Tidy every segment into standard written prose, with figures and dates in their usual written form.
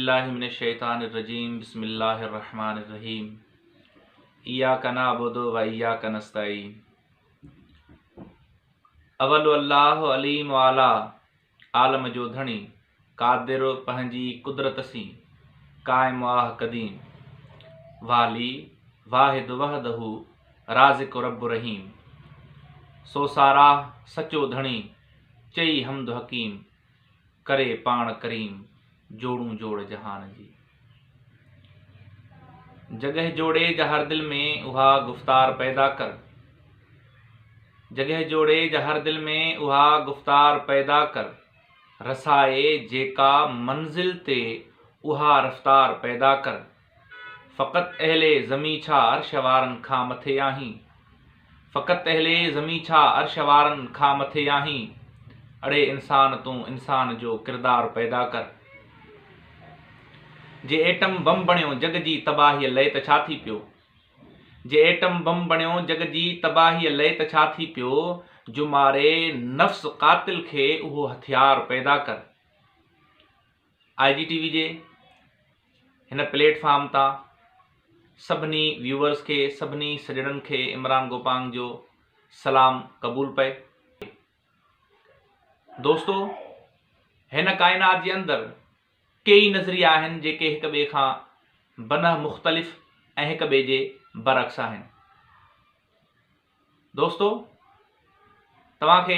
बिल्लाहि मिनश्शैतानिर्रजीम बिस्मिल्लाहिर्रहमानिर्रहीम इय्याका नअबुदु व इय्याका नस्तईन अवल अल्लाह अलीम वाला आलम जो धणी कादिर पंहिंजी कुदरत सी कायम वाह कदीम वाली वाहिद वहदहू राज़िक रब्बु रहीम सो सारा सचो धणी चई हमद हकीम करे पाण करीम जोड़ू जोड़ जहान जी। जगह जोड़े जहर दिल में उहा गुफ्तार पैदा कर, जगह जोड़े जहर दिल में उहा गुफ्तार पैदा कर, रसाए जेका मंजिल ते उहा रफ्तार पैदा कर। फ़क़त अहले ज़मी छा अर्श वारन खां मथे आहीं, फ़क़त अहले ज़मी छा अर्श वारन खां मथे आहीं, अड़े इंसान तूं इंसान जो किरदार पैदा कर। जे एटम बम बणियो जग जी तबाही लय त छा थी पियो, जे एटम बम बणियो जग जी तबाही लय त छा थी पियो, जो मारे नफ्स कातिल खे उहो हथियार पैदा कर। IGTV जे हिन प्लेटफॉर्म तां सभिनी व्यूअर्स खे, सभिनी सजणनि खे इमरान गोपांग जो सलाम क़बूल पए। दोस्तो, हिन काइनात जे अंदरि कई नज़रिया आहिनि जेके हिक ॿिए खां बनह मुख़्तलिफ़ ऐं हिक ॿिए जे बरअक्स आहिनि। दोस्तो, तव्हांखे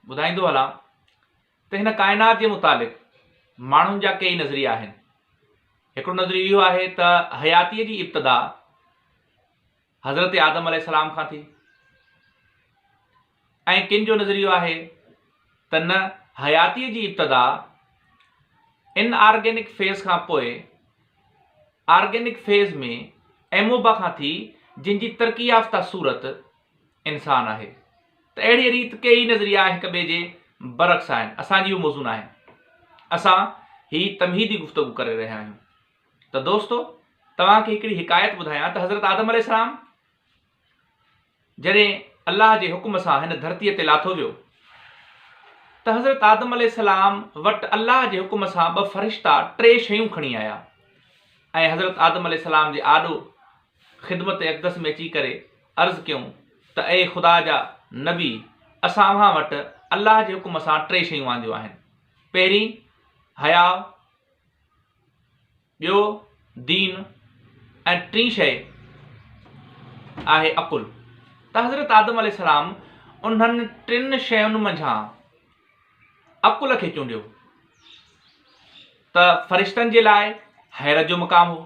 ॿुधाईंदो हलां त हिन काइनात जे मुतालिक़ माण्हुनि जा कई नज़रिया आहिनि। हिकिड़ो नज़रियो इहो आहे त हयातीअ जी इब्तिदा हज़रत आदम अलैहिस्सलाम खां थी, ऐं किन जो नज़रियो आहे त न, हयातीअ जी इब्तिदा इनऑर्गेनिक फेज़ खां पोइ ऑर्गेनिक फेज़ में एमोबा खां थी, जिनजी तरक़ी याफ़्ता सूरत इंसान आहे। त अहिड़ी रीति कई नज़रिया हिक ॿिए जे बरअक्स आहिनि। असांजी इहो मौज़ूअ आहे, असां ही तमहीदी गुफ़्तगू करे रहिया आहियूं। त दोस्तो, तव्हांखे हिकिड़ी हिकायत ॿुधायां त हज़रत आदम अलैहिस्सलाम जॾहिं अल्लाह जे हुकुम सां हिन धरतीअ ते लाथो वियो त हज़रत आदम अलैहिस्सलाम वटि अल्लाह जे हुकुम सां ॿ फ़रिश्ता 3 शयूं खणी आया ऐं हज़रत आदम अलैहिस्सलाम जे आॾो ख़िदमत अक़दस में अची करे अर्ज़ु कयूं त ए ख़ुदा जा नबी, असां अव्हां वटि अल्लाह जे हुकुम सां 3 शयूं आंदियूं आहिनि। पहिरीं हया, ॿियो दीन, ऐं टीं शइ आहे अक़ुल। त हज़रत आदम अलैहिस्सलाम उन्हनि 3 शयुनि मंझां अक़ुल खे चूंडियो त फ़रिश्तनि जे लाइ हैरत जो मक़ाम हो,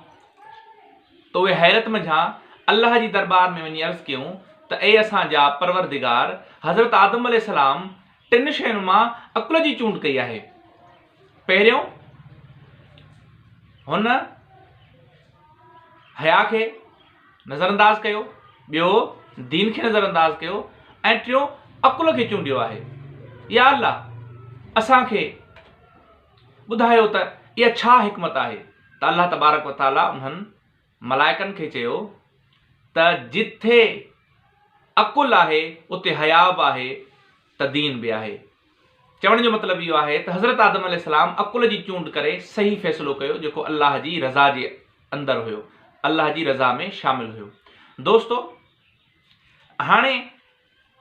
त उहे हैरत मंझां अल्लाह जी दरबार में वञी अर्ज़ु कयूं त ए असांजा परवरदिगार, हज़रत आदम अलैहिस्सलाम 3 शयुनि मां अक़ुल जी चूंड कई आहे। पहिरियों हुन हया खे नज़रअंदाज़ कयो, ॿियो दीन खे नज़रअंदाज़ कयो, ऐं टियों अक़ुल खे चूंडियो आहे। या अल्लाह, असांखे ॿुधायो त इहा छा हिकमत आहे। त अल्लाह तबारक व तआला उन्हनि मलाइकनि खे चयो त जिथे अक़ुल आहे उते हया बि आहे, त दीन बि आहे। चवण जो मतिलबु इहो आहे त हज़रत आदम अलैहिस्सलाम अक़ुल जी चूंड करे सही फ़ैसिलो कयो जेको अल्लाह जी रज़ा जे अंदरि हुयो, अल्लाह जी रज़ा में शामिल हुयो। दोस्तो, हाणे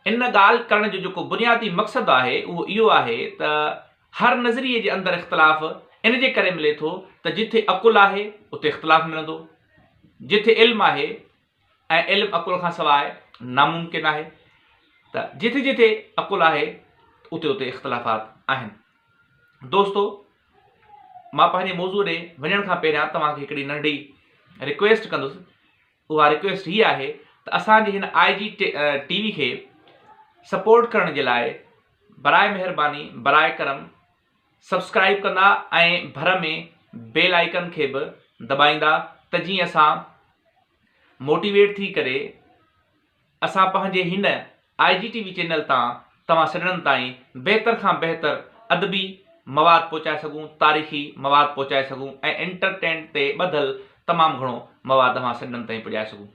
इन ॻाल्हि करण जो जेको बुनियादी मक़सदु आहे उहो इहो आहे त हर नज़रिए जे अंदरि इख़्तिलाफ़ इन जे करे मिले थो त जिथे अक़ुल आहे उते इख़्तिलाफ़ मिलंदो, जिथे इल्मु आहे ऐं इल्मु अक़ुल खां सवाइ नामुमकिन आहे, त जिथे जिथे अक़ुल आहे उते उते इख़्तिलाफ़ात आहिनि। दोस्तो, मां पंहिंजे मौज़ूअ ॾे वञण खां पहिरियां तव्हांखे हिकिड़ी नंढी रिक्वेस्ट कंदुसि। उहा रिक्वेस्ट हीअ आहे त असांजे हिन IGTV खे सपोर्ट करण जे लाइ बराए महिरबानी, बराए करम सब्सक्राइब कंदा ऐं भर में बेल आइकन खे बि दॿाईंदा, त जीअं असां मोटिवेट थी करे असां पंहिंजे हिन IGTV चैनल तां तव्हां सॼणनि ताईं बहितर खां बहितर अदबी मवाद पहुचाए सघूं, तारीख़ी मवाद पहुचाए सघूं ऐं एंटरटेन ते ॿधल तमामु घणो मवाद तव्हां सॼणनि ताईं पुॼाए सघूं।